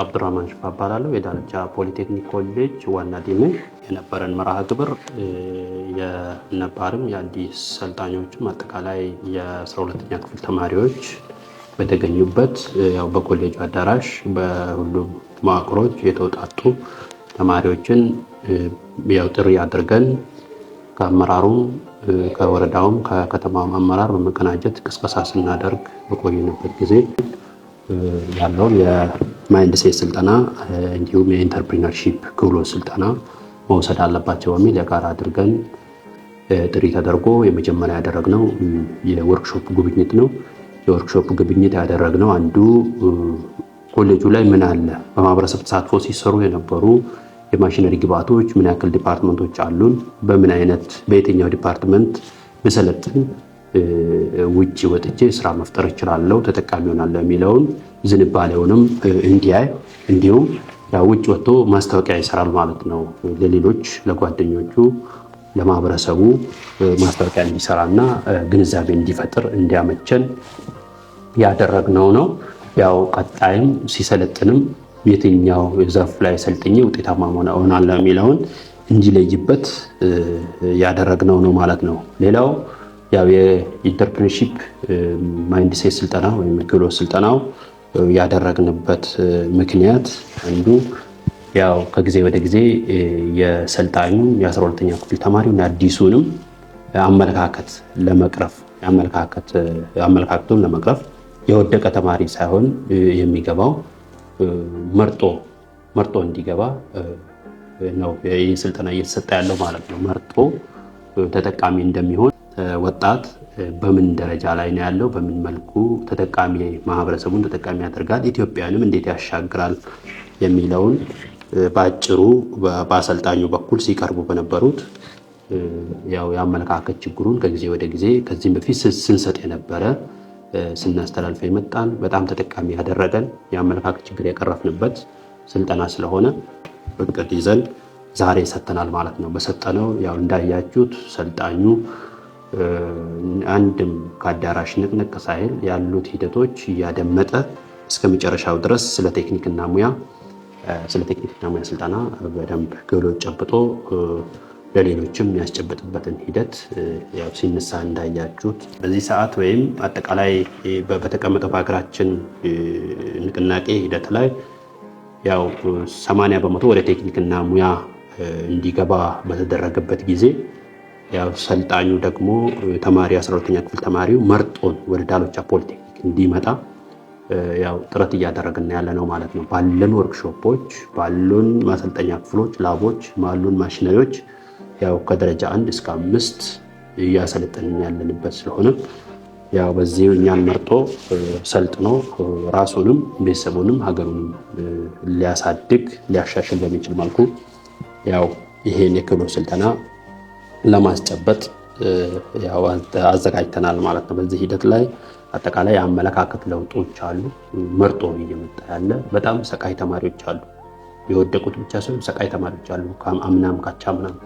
አብዱራህማን ሽፋ እባላለሁ። የዳለቻ ፖሊቴክኒክ ኮሌጅ ዋና ዲን ነኝ። የነበረን መርሃ ግብር የነባርም የአዲስ ሰልጣኞችም አጠቃላይ የ12ኛ ክፍል ተማሪዎች በተገኙበት ያው በኮሌጁ አዳራሽ በሁሉም መዋቅሮች የተውጣጡ ተማሪዎችን ያው ጥሪ አድርገን ከአመራሩም ከወረዳውም ከከተማውም አመራር በመቀናጀት ቅስቀሳ ስናደርግ በቆየንበት ጊዜ ያለውን የማይንድ ሴት ስልጠና እንዲሁም የኢንተርፕሪነርሺፕ ክህሎት ስልጠና መውሰድ አለባቸው በሚል የጋራ አድርገን ጥሪ ተደርጎ የመጀመሪያ ያደረግነው የወርክሾፕ ጉብኝት ነው። የወርክሾፕ ጉብኝት ያደረግነው አንዱ ኮሌጁ ላይ ምን አለ፣ በማህበረሰብ ተሳትፎ ሲሰሩ የነበሩ የማሽነሪ ግብአቶች ምን ያክል ዲፓርትመንቶች አሉን፣ በምን አይነት በየትኛው ዲፓርትመንት ብሰለጥን ውጪ ወጥቼ ስራ መፍጠር እችላለሁ፣ ተጠቃሚ ሆናለሁ የሚለውን ዝንባሌውንም እንዲያይ እንዲሁም ያው ውጭ ወጥቶ ማስታወቂያ ይሰራል ማለት ነው። ለሌሎች ለጓደኞቹ ለማህበረሰቡ ማስታወቂያ እንዲሰራና ግንዛቤ እንዲፈጥር እንዲያመቸን ያደረግነው ነው። ያው ቀጣይም ሲሰለጥንም የትኛው ዘርፍ ላይ ሰልጥኜ ውጤታማ ሆናለሁ የሚለውን እንዲለይበት ያደረግነው ነው ማለት ነው። ሌላው ያው የኢንተርፕሪነርሺፕ ማይንድ ሴት ስልጠና ወይም ክህሎት ስልጠናው ያደረግንበት ምክንያት አንዱ ያው ከጊዜ ወደ ጊዜ የሰልጣኙ የ12ኛ ክፍል ተማሪውን አዲሱንም አመለካከት ለመቅረፍ አመለካከቱን ለመቅረፍ የወደቀ ተማሪ ሳይሆን የሚገባው መርጦ እንዲገባ ነው ይህ ስልጠና እየተሰጠ ያለው ማለት ነው። መርጦ ተጠቃሚ እንደሚሆን ወጣት በምን ደረጃ ላይ ነው ያለው፣ በምን መልኩ ተጠቃሚ ማህበረሰቡን ተጠቃሚ ያደርጋል፣ ኢትዮጵያንም እንዴት ያሻግራል የሚለውን በአጭሩ በአሰልጣኙ በኩል ሲቀርቡ በነበሩት ያው የአመለካከት ችግሩን ከጊዜ ወደ ጊዜ ከዚህም በፊት ስንሰጥ የነበረ ስናስተላልፈ የመጣን በጣም ተጠቃሚ ያደረገን የአመለካከት ችግር የቀረፍንበት ስልጠና ስለሆነ እቅድ ይዘን ዛሬ ሰጥተናል ማለት ነው። በሰጠነው ያው እንዳያችሁት ሰልጣኙ አንድም ከአዳራሽ ንቅንቅ ሳይል ያሉት ሂደቶች እያደመጠ እስከ መጨረሻው ድረስ ስለ ቴክኒክና ሙያ ስልጠና በደንብ ክህሎት ጨብጦ ለሌሎችም የሚያስጨብጥበትን ሂደት ያው ሲነሳ እንዳያችሁት በዚህ ሰዓት ወይም አጠቃላይ በተቀመጠው በሀገራችን ንቅናቄ ሂደት ላይ ያው 80% ወደ ቴክኒክና ሙያ እንዲገባ በተደረገበት ጊዜ ያው ሰልጣኙ ደግሞ ተማሪ 12ኛ ክፍል ተማሪው መርጦን ወደ ዳሎቻ ፖሊቴክኒክ እንዲመጣ ያው ጥረት እያደረግን ያለ ነው ማለት ነው። ባለን ወርክሾፖች፣ ባሉን ማሰልጠኛ ክፍሎች፣ ላቦች፣ ባሉን ማሽነሪዎች ያው ከደረጃ 1 እስከ 5 እያሰለጠንን ያለንበት ስለሆነ ያው በዚህ እኛን መርጦ ሰልጥኖ ራሱንም ቤተሰቡንም ሀገሩንም ሊያሳድግ ሊያሻሽል በሚችል መልኩ ያው ይሄን የክህሎት ስልጠና ለማስጨበጥ ያው አዘጋጅተናል ማለት ነው። በዚህ ሂደት ላይ አጠቃላይ የአመለካከት ለውጦች አሉ። መርጦ እየመጣ ያለ በጣም ሰቃይ ተማሪዎች አሉ። የወደቁት ብቻ ሳይሆን ሰቃይ ተማሪዎች አሉ። አምናም ካቻምናም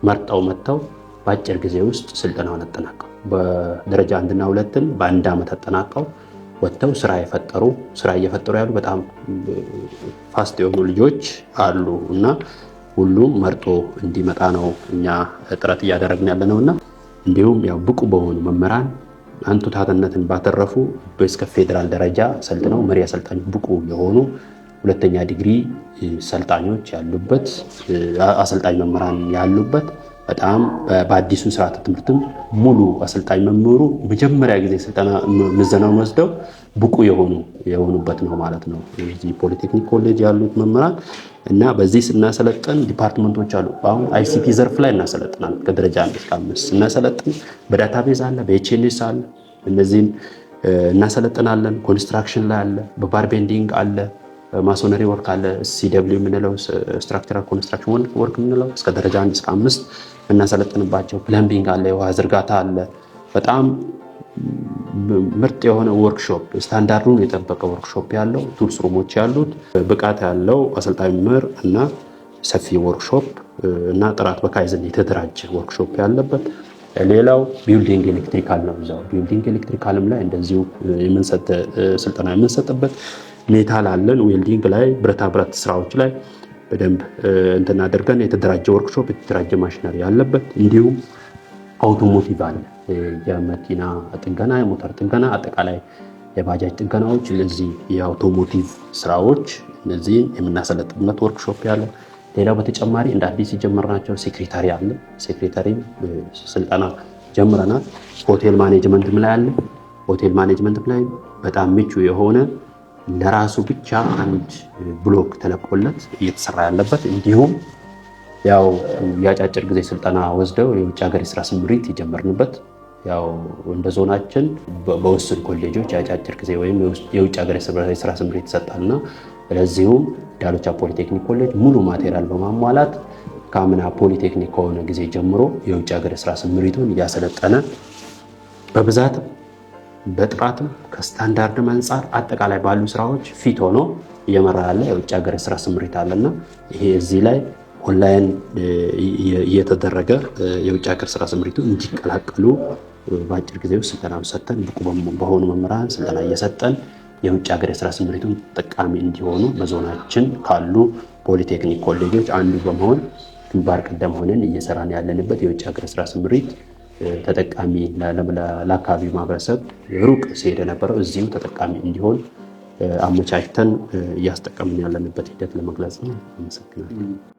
መርጠው መጥተው በአጭር ጊዜ ውስጥ ስልጠናውን አጠናቀው በደረጃ 1 እና 2ን በአንድ ዓመት አጠናቀው ወጥተው ስራ እየፈጠሩ ያሉ በጣም ፋስት የሆኑ ልጆች አሉ እና ሁሉም መርጦ እንዲመጣ ነው እኛ ጥረት እያደረግን ያለ ነውና እንዲሁም ያው ብቁ በሆኑ መምህራን አንቱታትነትን ባተረፉ እስከ ፌደራል ደረጃ ሰልጥነው መሪ አሰልጣኝ ብቁ የሆኑ 2ኛ ዲግሪ ሰልጣኞች ያሉበት አሰልጣኝ መምህራን ያሉበት በጣም በአዲሱ ስርዓተ ትምህርትም ሙሉ አሰልጣኝ መምህሩ መጀመሪያ ጊዜ ስልጠና ምዘናውን ወስደው ብቁ የሆኑበት ነው ማለት ነው። እዚህ ፖሊቴክኒክ ኮሌጅ ያሉት መምህራን እና በዚህ ስናሰለጥን ዲፓርትመንቶች አሉ። አሁን አይሲቲ ዘርፍ ላይ እናሰለጥናለን። ከደረጃ 1 እስከ 5 ስናሰለጥን በዳታቤዝ አለ፣ በኤችኤንኤስ አለ፣ እነዚህን እናሰለጥናለን። ኮንስትራክሽን ላይ አለ፣ በባርቤንዲንግ አለ፣ ማሶነሪ ወርክ አለ፣ ሲደብሊው የምንለው ስትራክቸራል ኮንስትራክሽን ወርክ የምንለው እስከ ደረጃ 1 እስከ 5 እናሰለጥንባቸው። ፕለምቢንግ አለ፣ የውሃ ዝርጋታ አለ። በጣም ምርጥ የሆነ ወርክሾፕ ስታንዳርዱን የጠበቀ ወርክሾፕ ያለው ቱልስ ሩሞች ያሉት ብቃት ያለው አሰልጣኝ መምህር እና ሰፊ ወርክሾፕ እና ጥራት በካይዘን የተደራጀ ወርክሾፕ ያለበት ሌላው ቢልዲንግ ኤሌክትሪካል ነው። እዛው ቢልዲንግ ኤሌክትሪካልም ላይ እንደዚሁ ስልጠና የምንሰጥበት ሜታል አለን፣ ዌልዲንግ ላይ ብረታ ብረት ስራዎች ላይ በደንብ እንትን አድርገን የተደራጀ ወርክሾፕ የተደራጀ ማሽነሪ ያለበት፣ እንዲሁም አውቶሞቲቭ አለ፣ የመኪና ጥገና፣ የሞተር ጥገና፣ አጠቃላይ የባጃጅ ጥገናዎች፣ እነዚህ የአውቶሞቲቭ ስራዎች እነዚህን የምናሰለጥንበት ወርክሾፕ ያለ። ሌላው በተጨማሪ እንደ አዲስ የጀመርናቸው ሴክሬታሪ አለ። ሴክሬታሪ ስልጠና ጀምረናል። ሆቴል ማኔጅመንትም ላይ አለ። ሆቴል ማኔጅመንትም ላይ በጣም ምቹ የሆነ ለራሱ ብቻ አንድ ብሎክ ተለቆለት እየተሰራ ያለበት፣ እንዲሁም ያው የአጫጭር ጊዜ ስልጠና ወስደው የውጭ ሀገር የስራ ስምሪት የጀመርንበት፣ ያው እንደ ዞናችን በውስን ኮሌጆች የአጫጭር ጊዜ ወይም የውጭ ሀገር የስራ ስምሪት ይሰጣልና ለዚሁም ዳሎቻ ፖሊቴክኒክ ኮሌጅ ሙሉ ማቴሪያል በማሟላት ከአምና ፖሊቴክኒክ ከሆነ ጊዜ ጀምሮ የውጭ ሀገር የስራ ስምሪቱን እያሰለጠነ በብዛትም በጥራትም ከስታንዳርድም አንጻር አጠቃላይ ባሉ ስራዎች ፊት ሆኖ እየመራ ያለ የውጭ ሀገር የስራ ስምሪት አለና ይሄ እዚህ ላይ ኦንላይን እየተደረገ የውጭ ሀገር ስራ ስምሪቱ እንዲቀላቀሉ በአጭር ጊዜ ውስጥ ስልጠና ሰጥተን ብቁ በሆኑ መምህራን ስልጠና እየሰጠን የውጭ ሀገር የስራ ስምሪቱን ተጠቃሚ እንዲሆኑ በዞናችን ካሉ ፖሊቴክኒክ ኮሌጆች አንዱ በመሆን ግንባር ቀደም ሆነን እየሰራን ያለንበት የውጭ ሀገር የስራ ስምሪት ተጠቃሚ ለአካባቢው ማህበረሰብ ሩቅ ሲሄድ የነበረው እዚሁ ተጠቃሚ እንዲሆን አመቻችተን እያስጠቀምን ያለንበት ሂደት ለመግለጽ ነው። አመሰግናለሁ።